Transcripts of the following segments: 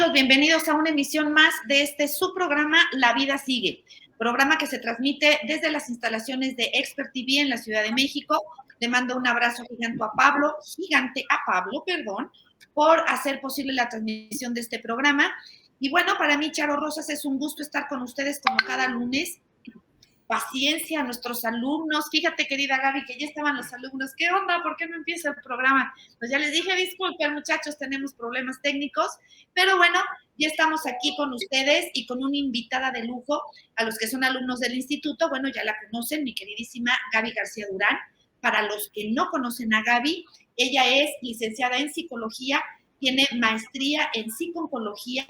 amigos, bienvenidos a una emisión más de su programa La Vida Sigue, programa que se transmite desde las instalaciones de Expert TV en la Ciudad de México. Le mando un abrazo gigante a Pablo, por hacer posible la transmisión de este programa. Y bueno, para mí, Charo Rosas, es un gusto estar con ustedes como cada lunes. Paciencia a nuestros alumnos. Fíjate, querida Gaby, que ya estaban los alumnos. ¿Qué onda? ¿Por qué no empieza el programa? Pues ya les dije, disculpen, muchachos, tenemos problemas técnicos, pero bueno, ya estamos aquí con ustedes y con una invitada de lujo. A los que son alumnos del instituto, bueno, ya la conocen, mi queridísima Gaby García Durán. Para los que no conocen a Gaby, ella es licenciada en psicología, tiene maestría en psico-oncología,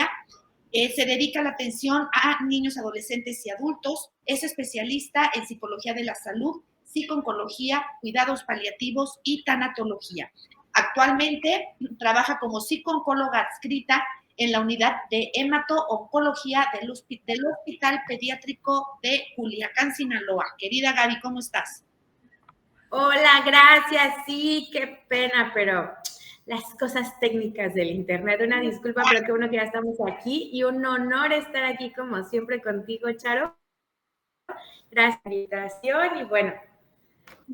se dedica a la atención a niños, adolescentes y adultos. Es especialista en psicología de la salud, psico-oncología, cuidados paliativos y tanatología. Actualmente trabaja como psico-oncóloga adscrita en la unidad de hemato-oncología del Hospital Pediátrico de Culiacán, Sinaloa. Querida Gaby, ¿cómo estás? Hola, gracias. Sí, qué pena, pero las cosas técnicas del internet. Una disculpa, pero qué bueno que ya estamos aquí y un honor estar aquí como siempre contigo, Charo. Gracias por la invitación y bueno,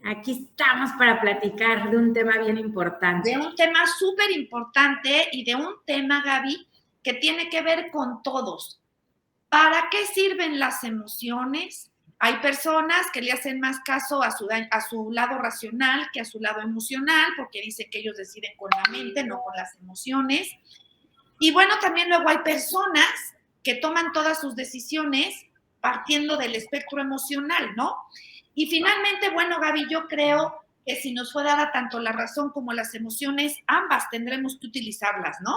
aquí estamos para platicar de un tema bien importante. De un tema súper importante y de un tema, Gaby, que tiene que ver con todos. ¿Para qué sirven las emociones? Hay personas que le hacen más caso a su lado racional que a su lado emocional, porque dicen que ellos deciden con la mente, no con las emociones. Y bueno, también luego hay personas que toman todas sus decisiones partiendo del espectro emocional, ¿no? Y finalmente, bueno, Gaby, yo creo que si nos fue dada tanto la razón como las emociones, ambas tendremos que utilizarlas, ¿no?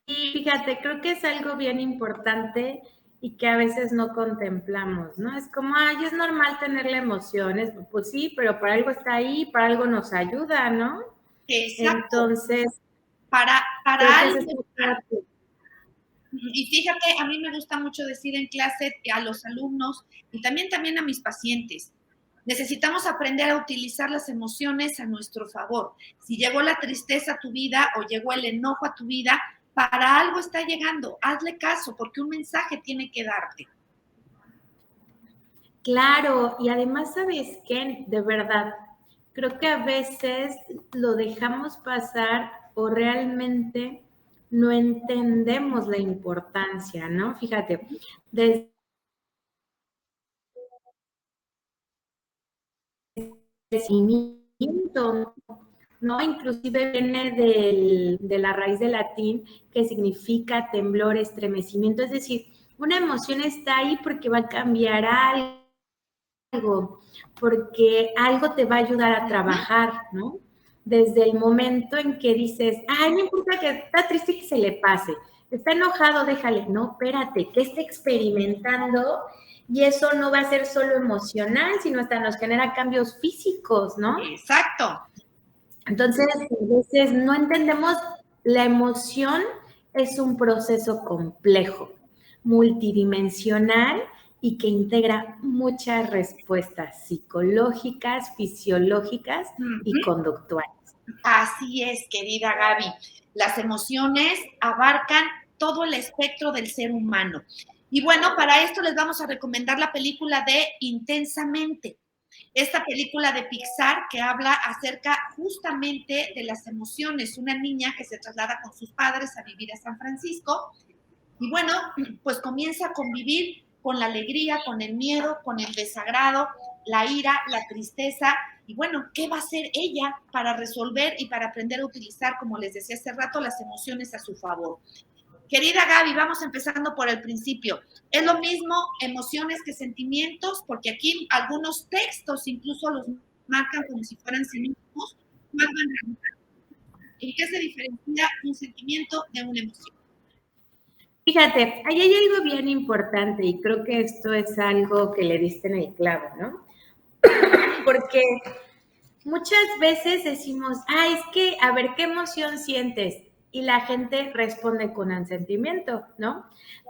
Y fíjate, creo que es algo bien importante y que a veces no contemplamos, ¿no? Es como, ay, es normal tenerle emociones, pues sí, pero para algo está ahí, para algo nos ayuda, ¿no? Exacto. Entonces, para algo. es Y fíjate, a mí me gusta mucho decir en clase a los alumnos y también a mis pacientes, necesitamos aprender a utilizar las emociones a nuestro favor. Si llegó la tristeza a tu vida o llegó el enojo a tu vida, para algo está llegando, hazle caso porque un mensaje tiene que darte. Claro, y además, ¿sabes qué? De verdad, creo que a veces lo dejamos pasar o realmente no entendemos la importancia, ¿no? Fíjate, desde el crecimiento, ¿no? Inclusive viene de la raíz de latín que significa temblor, estremecimiento, es decir, una emoción está ahí porque va a cambiar algo, porque algo te va a ayudar a trabajar, ¿no? Desde el momento en que dices, ay, no importa que está triste que se le pase, está enojado, déjale, no, espérate, que esté experimentando y eso no va a ser solo emocional, sino hasta nos genera cambios físicos, ¿no? Exacto. Entonces, a veces no entendemos, la emoción es un proceso complejo, multidimensional y que integra muchas respuestas psicológicas, fisiológicas y conductuales. Así es, querida Gaby. Las emociones abarcan todo el espectro del ser humano. Y bueno, para esto les vamos a recomendar la película de Intensamente. Esta película de Pixar que habla acerca justamente de las emociones. Una niña que se traslada con sus padres a vivir a San Francisco y bueno, pues comienza a convivir con la alegría, con el miedo, con el desagrado, la ira, la tristeza. Y bueno, ¿qué va a hacer ella para resolver y para aprender a utilizar, como les decía hace rato, las emociones a su favor? Querida Gaby, vamos empezando por el principio. ¿Es lo mismo emociones que sentimientos? Porque aquí algunos textos incluso los marcan como si fueran sinónimos. ¿En qué se diferencia un sentimiento de una emoción? Fíjate, ahí hay algo bien importante y creo que esto es algo que le diste en el clavo, ¿no? Porque muchas veces decimos, ay, es que, a ver, ¿qué emoción sientes? Y la gente responde con un sentimiento, ¿no?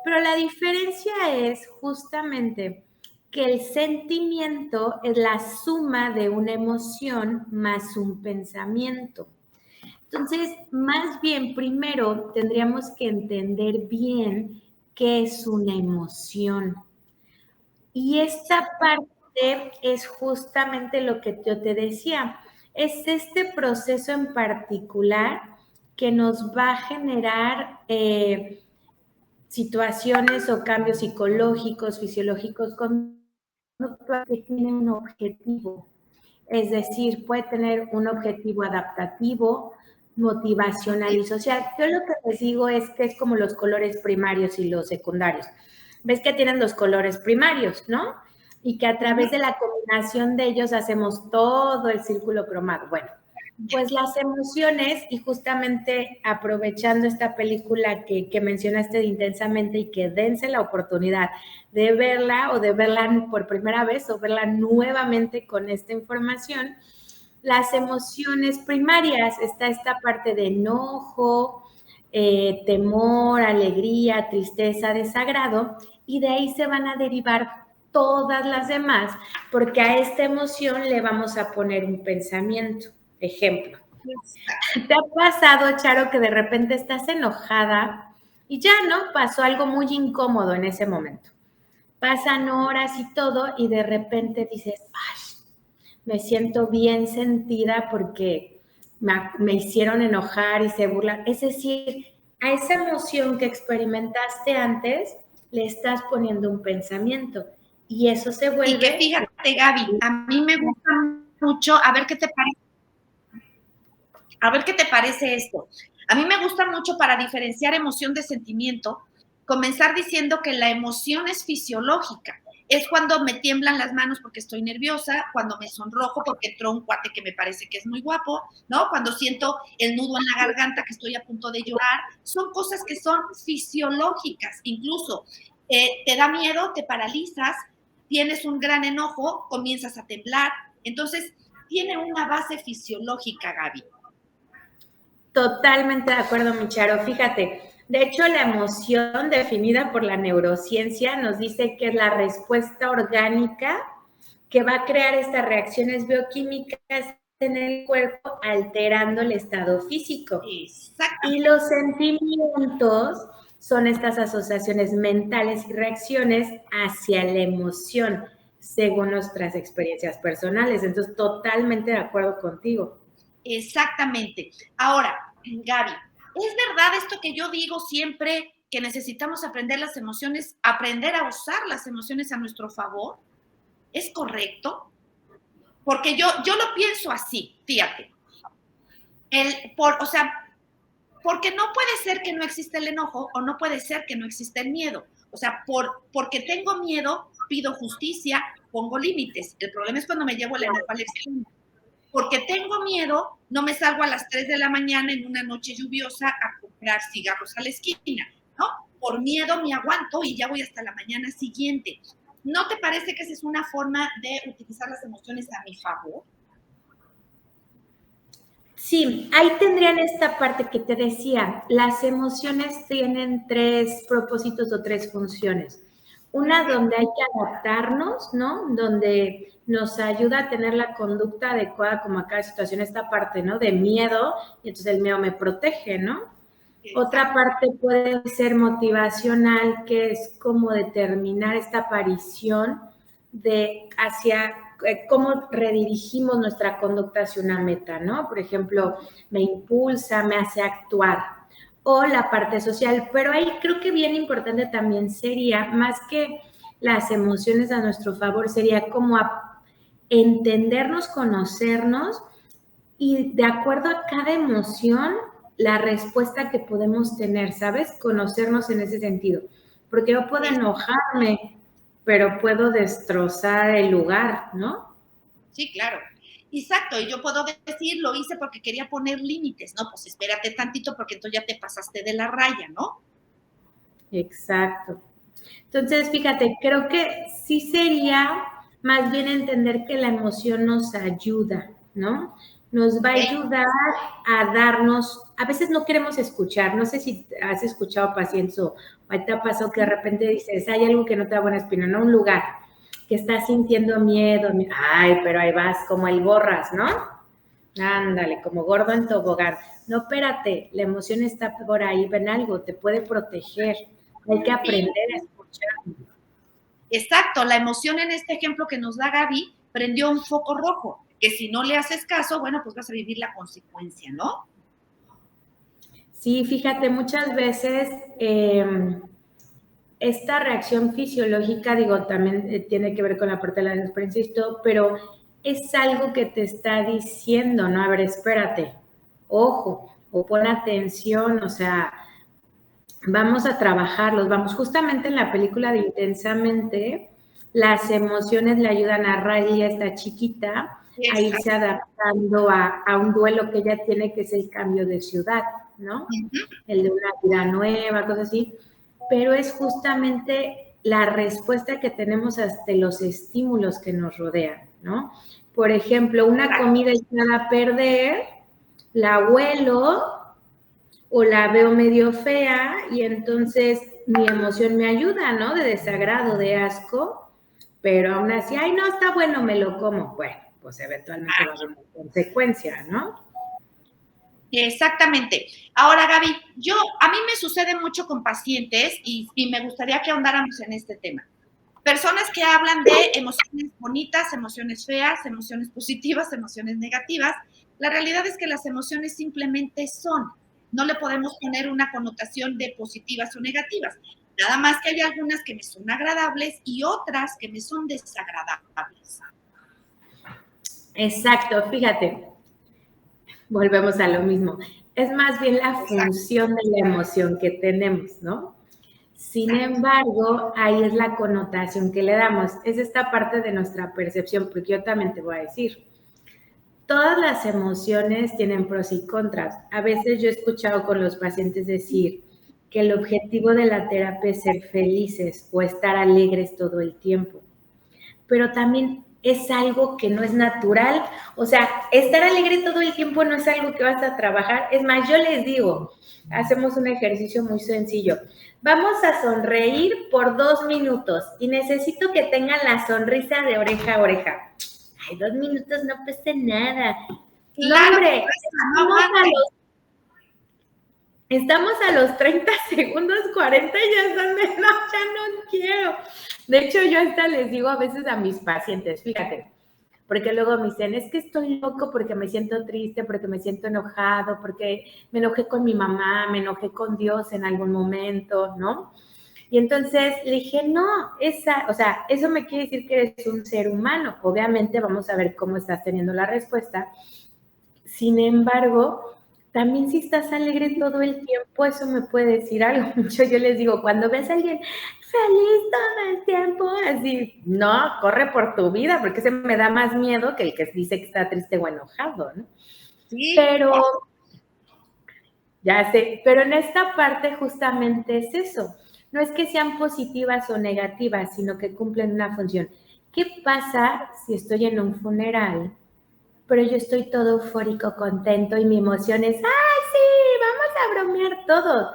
Pero la diferencia es justamente que el sentimiento es la suma de una emoción más un pensamiento. Entonces, más bien, primero tendríamos que entender bien qué es una emoción. Y esta parte es justamente lo que yo te decía. Es este proceso en particular que nos va a generar situaciones o cambios psicológicos, fisiológicos, que tienen un objetivo. Es decir, puede tener un objetivo adaptativo, motivacional y social. Yo lo que les digo es que es como los colores primarios y los secundarios. Ves que tienen los colores primarios, ¿no? Y que a través de la combinación de ellos hacemos todo el círculo cromado. Bueno, pues las emociones, y justamente aprovechando esta película que mencionaste de Intensamente, y que dense la oportunidad de verla o de verla por primera vez o verla nuevamente con esta información, las emociones primarias, está esta parte de enojo, temor, alegría, tristeza, desagrado, y de ahí se van a derivar todas las demás, porque a esta emoción le vamos a poner un pensamiento. Ejemplo, ¿te ha pasado, Charo, que de repente estás enojada y ya, ¿no? Pasó algo muy incómodo en ese momento. Pasan horas y todo y de repente dices, ay, me siento bien sentida porque me hicieron enojar y se burlan. Es decir, a esa emoción que experimentaste antes le estás poniendo un pensamiento y eso se vuelve... Y que fíjate, Gaby, a mí me gusta mucho, a ver qué te parece esto. A mí me gusta mucho, para diferenciar emoción de sentimiento, comenzar diciendo que la emoción es fisiológica. Es cuando me tiemblan las manos porque estoy nerviosa, cuando me sonrojo porque entró un cuate que me parece que es muy guapo, ¿no? Cuando siento el nudo en la garganta, que estoy a punto de llorar. Son cosas que son fisiológicas. Incluso te da miedo, te paralizas, tienes un gran enojo, comienzas a temblar. Entonces, tiene una base fisiológica, Gaby. Totalmente de acuerdo, mi Charo. Fíjate, de hecho, la emoción definida por la neurociencia nos dice que es la respuesta orgánica que va a crear estas reacciones bioquímicas en el cuerpo, alterando el estado físico. Y los sentimientos son estas asociaciones mentales y reacciones hacia la emoción, según nuestras experiencias personales. Entonces, totalmente de acuerdo contigo. Exactamente. Ahora, Gaby, ¿es verdad esto que yo digo siempre, que necesitamos aprender las emociones, aprender a usar las emociones a nuestro favor? ¿Es correcto? Porque yo lo pienso así, fíjate. Porque no puede ser que no exista el enojo, o no puede ser que no exista el miedo. O sea, porque tengo miedo, pido justicia, pongo límites. El problema es cuando me llevo el enojo al extremo. Porque tengo miedo, no me salgo a las 3 de la mañana en una noche lluviosa a comprar cigarros a la esquina, ¿no? Por miedo me aguanto y ya voy hasta la mañana siguiente. ¿No te parece que esa es una forma de utilizar las emociones a mi favor? Sí, ahí tendrían esta parte que te decía. Las emociones tienen 3 propósitos o 3 funciones. Una donde hay que adaptarnos, ¿no? Donde nos ayuda a tener la conducta adecuada, como acá situación, esta parte, ¿no? De miedo, y entonces el miedo me protege, ¿no? Exacto. Otra parte puede ser motivacional, que es como determinar esta aparición de hacia cómo redirigimos nuestra conducta hacia una meta, ¿no? Por ejemplo, me impulsa, me hace actuar. O la parte social, pero ahí creo que bien importante también sería, más que las emociones a nuestro favor, sería como entendernos, conocernos, y de acuerdo a cada emoción, la respuesta que podemos tener, ¿sabes? Conocernos en ese sentido. Porque yo puedo enojarme, pero puedo destrozar el lugar, ¿no? Sí, claro. Exacto, y yo puedo decir, lo hice porque quería poner límites, ¿no? Pues espérate tantito porque entonces ya te pasaste de la raya, ¿no? Exacto. Entonces, fíjate, creo que sí sería más bien entender que la emoción nos ayuda, ¿no? Nos va a ayudar a darnos, a veces no queremos escuchar, no sé si has escuchado pacientes o te ha pasado que de repente dices, hay algo que no te da buena espina, ¿no? Un lugar que estás sintiendo miedo, ay, pero ahí vas como el borras, ¿no? Ándale, como gordo en tobogán. No, espérate, la emoción está por ahí, ven algo, te puede proteger. Hay que aprender a escuchar. Exacto, la emoción en este ejemplo que nos da Gaby prendió un foco rojo, que si no le haces caso, bueno, pues vas a vivir la consecuencia, ¿no? Sí, fíjate, muchas veces esta reacción fisiológica, digo, también tiene que ver con la parte de la experiencia y todo, pero es algo que te está diciendo, ¿no? A ver, espérate, ojo, o pon atención, o sea, vamos a trabajarlos, vamos, justamente en la película de Intensamente, las emociones le ayudan a Riley, a esta chiquita, a irse adaptando a un duelo que ella tiene, que es el cambio de ciudad, ¿no? El de una vida nueva, cosas así, pero es justamente la respuesta que tenemos ante los estímulos que nos rodean, ¿no? Por ejemplo, una comida echada a perder, la huelo o la veo medio fea y entonces mi emoción me ayuda, ¿no? De desagrado, de asco, pero aún así, ay, no, está bueno, me lo como. Bueno, pues eventualmente va a haber una consecuencia, ¿no? Exactamente. Ahora, Gaby, a mí me sucede mucho con pacientes y me gustaría que ahondáramos en este tema. Personas que hablan de emociones bonitas, emociones feas, emociones positivas, emociones negativas. La realidad es que las emociones simplemente son. No le podemos poner una connotación de positivas o negativas. Nada más que hay algunas que me son agradables y otras que me son desagradables. Exacto, fíjate, volvemos a lo mismo. Es más bien la función de la emoción que tenemos, ¿no? Sin embargo, ahí es la connotación que le damos. Es esta parte de nuestra percepción, porque yo también te voy a decir, todas las emociones tienen pros y contras. A veces yo he escuchado con los pacientes decir que el objetivo de la terapia es ser felices o estar alegres todo el tiempo. Pero también es algo que no es natural. O sea, estar alegre todo el tiempo no es algo que vas a trabajar. Es más, yo les digo, hacemos un ejercicio muy sencillo. Vamos a sonreír por 2 minutos y necesito que tengan la sonrisa de oreja a oreja. Ay, 2 minutos no pasa nada. Claro, No, hombre, no, estamos a los 30 segundos, 40 y ya están de, no, ya no quiero. De hecho, yo hasta les digo a veces a mis pacientes, fíjate, porque luego me dicen, es que estoy loco porque me siento triste, porque me siento enojado, porque me enojé con mi mamá, me enojé con Dios en algún momento, ¿no? Y entonces le dije, no, o sea, eso me quiere decir que eres un ser humano. Obviamente vamos a ver cómo estás teniendo la respuesta. Sin embargo, también si estás alegre todo el tiempo, eso me puede decir algo. Yo les digo, cuando ves a alguien feliz todo el tiempo, así, no, corre por tu vida, porque ese me da más miedo que el que dice que está triste o enojado, ¿no? Sí. Pero, ya sé, pero en esta parte justamente es eso. No es que sean positivas o negativas, sino que cumplen una función. ¿Qué pasa si estoy en un funeral, pero yo estoy todo eufórico, contento y mi emoción es, ¡ay, sí! Vamos a bromear todos.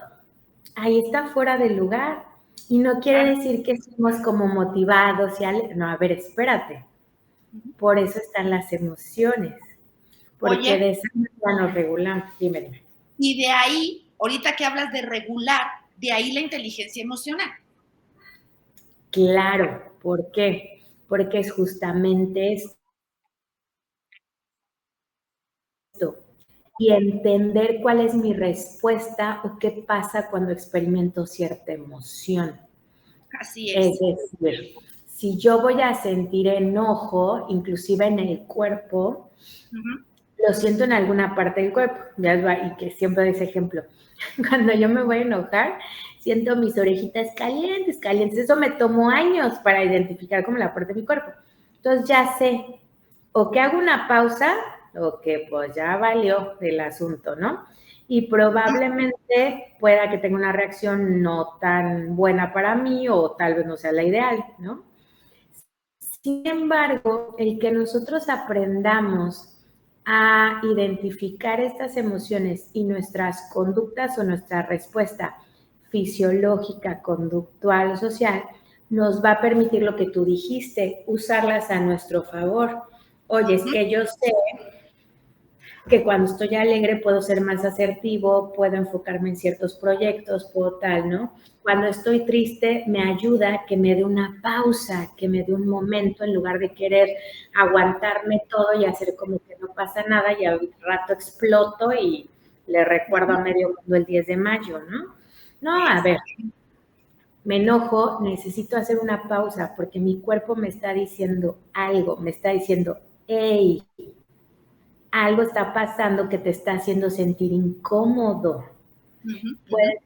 Ahí está fuera del lugar. Y no quiere decir que estemos como motivados y no, a ver, espérate. Por eso están las emociones. Porque Oye, de esa manera nos regulamos. Dime. Y de ahí, ahorita que hablas de regular, de ahí la inteligencia emocional. Claro, ¿por qué? Porque es justamente esto. Y entender cuál es mi respuesta o qué pasa cuando experimento cierta emoción. Así es. Es decir, si yo voy a sentir enojo, inclusive en el cuerpo, lo siento en alguna parte del cuerpo, y que siempre doy ese ejemplo. Cuando yo me voy a enojar, siento mis orejitas calientes. Eso me tomó años para identificar como la parte de mi cuerpo. Entonces ya sé, o que hago una pausa, o que pues ya valió el asunto, ¿no? Y probablemente pueda que tenga una reacción no tan buena para mí o tal vez no sea la ideal, ¿no? Sin embargo, el que nosotros aprendamos a identificar estas emociones y nuestras conductas o nuestra respuesta fisiológica, conductual o social, nos va a permitir lo que tú dijiste, usarlas a nuestro favor. Oye, es que yo sé que cuando estoy alegre puedo ser más asertivo, puedo enfocarme en ciertos proyectos, puedo tal, ¿no? Cuando estoy triste me ayuda que me dé una pausa, que me dé un momento en lugar de querer aguantarme todo y hacer como que no pasa nada y al rato exploto y le recuerdo a medio mundo el 10 de mayo, ¿no? No, a ver, me enojo, necesito hacer una pausa porque mi cuerpo me está diciendo algo, me está diciendo, hey, algo está pasando que te está haciendo sentir incómodo.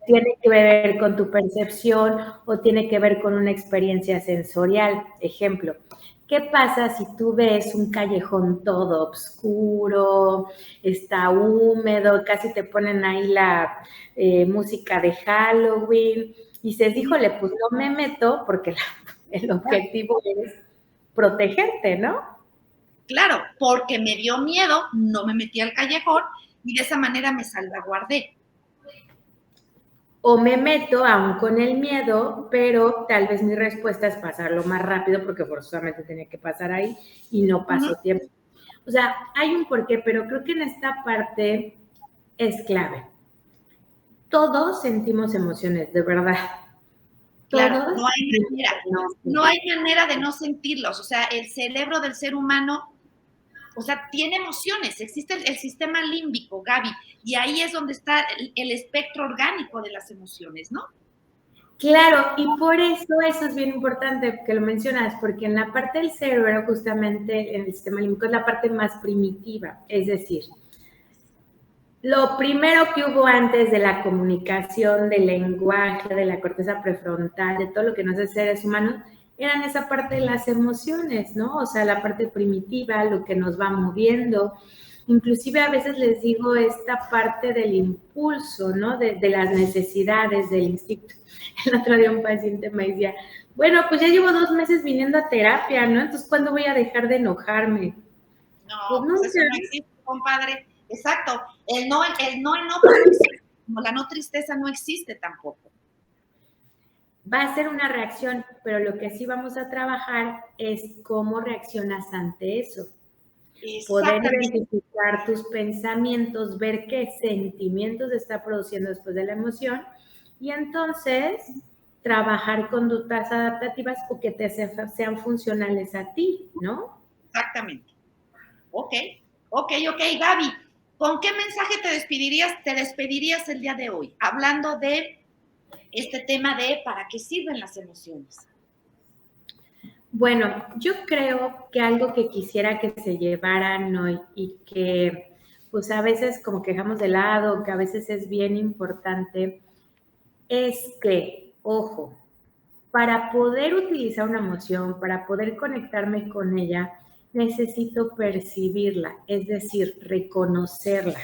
Tiene que ver con tu percepción o tiene que ver con una experiencia sensorial. Ejemplo, ¿qué pasa si tú ves un callejón todo oscuro, está húmedo, casi te ponen ahí la música de Halloween? Y dices, híjole, pues no me meto porque el objetivo es protegerte, ¿no? Claro, porque me dio miedo, no me metí al callejón y de esa manera me salvaguardé. O me meto aún con el miedo, pero tal vez mi respuesta es pasarlo más rápido porque forzosamente tenía que pasar ahí y no pasó tiempo. O sea, hay un porqué, pero creo que en esta parte es clave. Todos sentimos emociones, de verdad. Claro, Todos. no hay manera de no sentirlos. O sea, el cerebro del ser humano, o sea, tiene emociones. Existe el sistema límbico, Gaby, y ahí es donde está el espectro orgánico de las emociones, ¿no? Claro, y por eso es bien importante que lo mencionas, porque en la parte del cerebro, justamente en el sistema límbico, es la parte más primitiva, es decir, lo primero que hubo antes de la comunicación, del lenguaje, de la corteza prefrontal, de todo lo que nos hace seres humanos, eran esa parte de las emociones, ¿no? O sea, la parte primitiva, lo que nos va moviendo. Inclusive a veces les digo esta parte del impulso, ¿no? De las necesidades, del instinto. El otro día un paciente me decía, bueno, pues ya llevo 2 meses viniendo a terapia, ¿no? Entonces, ¿cuándo voy a dejar de enojarme? No, Pues pues nunca. eso no existe, compadre. Exacto. El no enojo no existe, como la no tristeza no existe tampoco. Va a ser una reacción, pero lo que sí vamos a trabajar es cómo reaccionas ante eso. Poder identificar tus pensamientos, ver qué sentimientos está produciendo después de la emoción y entonces trabajar conductas adaptativas o que te sean funcionales a ti, ¿no? Exactamente. Ok, Gaby. ¿Con qué mensaje te despedirías el día de hoy? Hablando de este tema de para qué sirven las emociones. Bueno, yo creo que algo que quisiera que se llevaran hoy y que pues a veces como que dejamos de lado, que a veces es bien importante, es que, ojo, para poder utilizar una emoción, para poder conectarme con ella, necesito percibirla, es decir, reconocerla.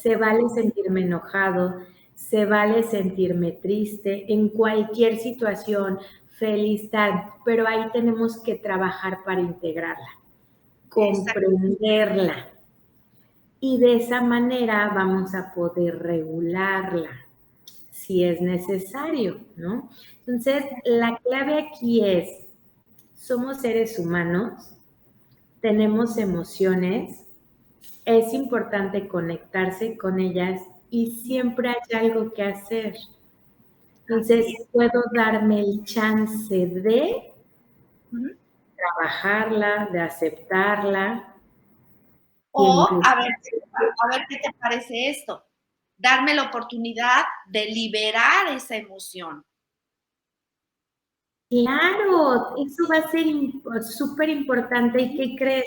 Se vale sentirme enojado, se vale sentirme triste en cualquier situación, feliz, tal, pero ahí tenemos que trabajar para integrarla, comprenderla. Y de esa manera vamos a poder regularla si es necesario, ¿no? Entonces, la clave aquí es, somos seres humanos, tenemos emociones, es importante conectarse con ellas y siempre hay algo que hacer. Entonces, puedo darme el chance de trabajarla, de aceptarla. O, a ver qué te parece esto. Darme la oportunidad de liberar esa emoción. Claro, eso va a ser súper importante. ¿Y qué crees?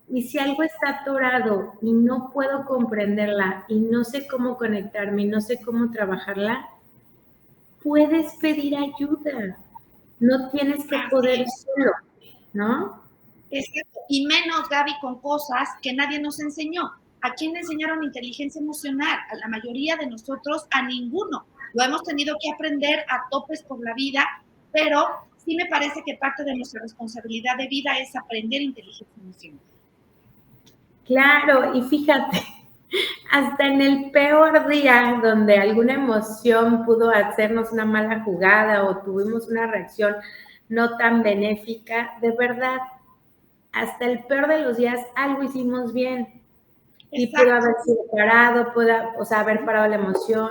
Y si algo está atorado y no puedo comprenderla y no sé cómo conectarme y no sé cómo trabajarla, puedes pedir ayuda. No tienes que poder solo, ¿no? Exacto. Y menos, Gaby, con cosas que nadie nos enseñó. ¿A quién le enseñaron inteligencia emocional? A la mayoría de nosotros, a ninguno. Lo hemos tenido que aprender a topes por la vida, pero sí me parece que parte de nuestra responsabilidad de vida es aprender inteligencia emocional. Claro, y fíjate, hasta en el peor día donde alguna emoción pudo hacernos una mala jugada o tuvimos una reacción no tan benéfica, de verdad, hasta el peor de los días algo hicimos bien. y pudo haber sido parado, haber parado la emoción,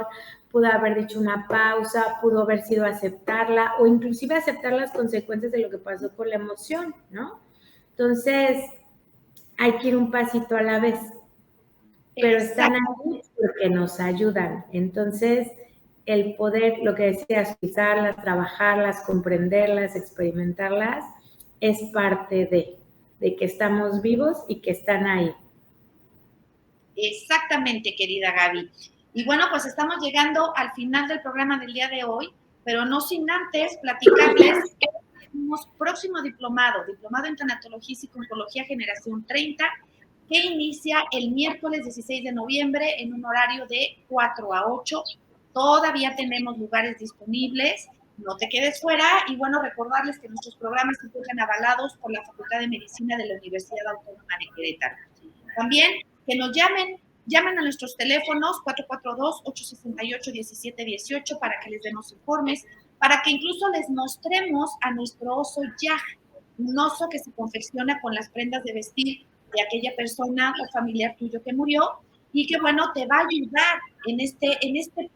pudo haber dicho una pausa, pudo haber sido aceptarla o inclusive aceptar las consecuencias de lo que pasó con la emoción, ¿no? Entonces, hay que ir un pasito a la vez, pero están ahí porque nos ayudan. Entonces, el poder, lo que decías, usarlas, trabajarlas, comprenderlas, experimentarlas, es parte de que estamos vivos y que están ahí. Exactamente, querida Gaby. Y bueno, pues estamos llegando al final del programa del día de hoy, pero no sin antes platicarles que tenemos próximo diplomado en tanatología y psicología generación 30, que inicia el miércoles 16 de noviembre en un horario de 4 a 8. Todavía tenemos lugares disponibles, no te quedes fuera. Y bueno, recordarles que nuestros programas se encuentran avalados por la Facultad de Medicina de la Universidad Autónoma de Querétaro. También que nos llamen a nuestros teléfonos 442-868-1718 para que les demos informes, para que incluso les mostremos a nuestro oso Yaj, un oso que se confecciona con las prendas de vestir de aquella persona o familiar tuyo que murió, y que bueno, te va a ayudar en este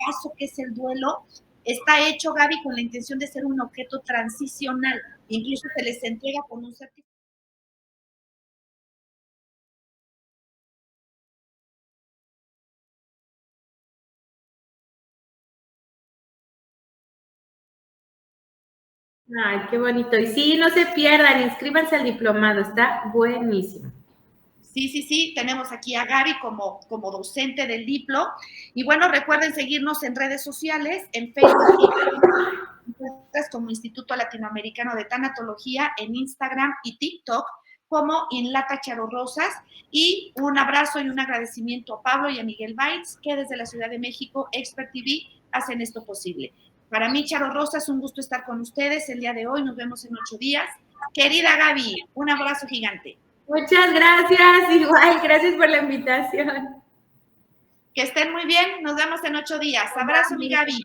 paso que es el duelo. Está hecho, Gaby, con la intención de ser un objeto transicional, incluso se les entrega con un certificado. Ay, qué bonito. Y sí, no se pierdan, inscríbanse al diplomado, está buenísimo. Sí, tenemos aquí a Gaby como docente del Diplo. Y bueno, recuerden seguirnos en redes sociales, en Facebook como Instituto Latinoamericano de Tanatología, en Instagram y TikTok como Inlata Charo Rosas. Y un abrazo y un agradecimiento a Pablo y a Miguel Baitz, que desde la Ciudad de México, Expert TV, hacen esto posible. Para mí, Charo Rosas, un gusto estar con ustedes el día de hoy. Nos vemos en 8 días. Querida Gaby, un abrazo gigante. Muchas gracias, igual, gracias por la invitación. Que estén muy bien, nos vemos en 8 días. Abrazo, mi Gaby.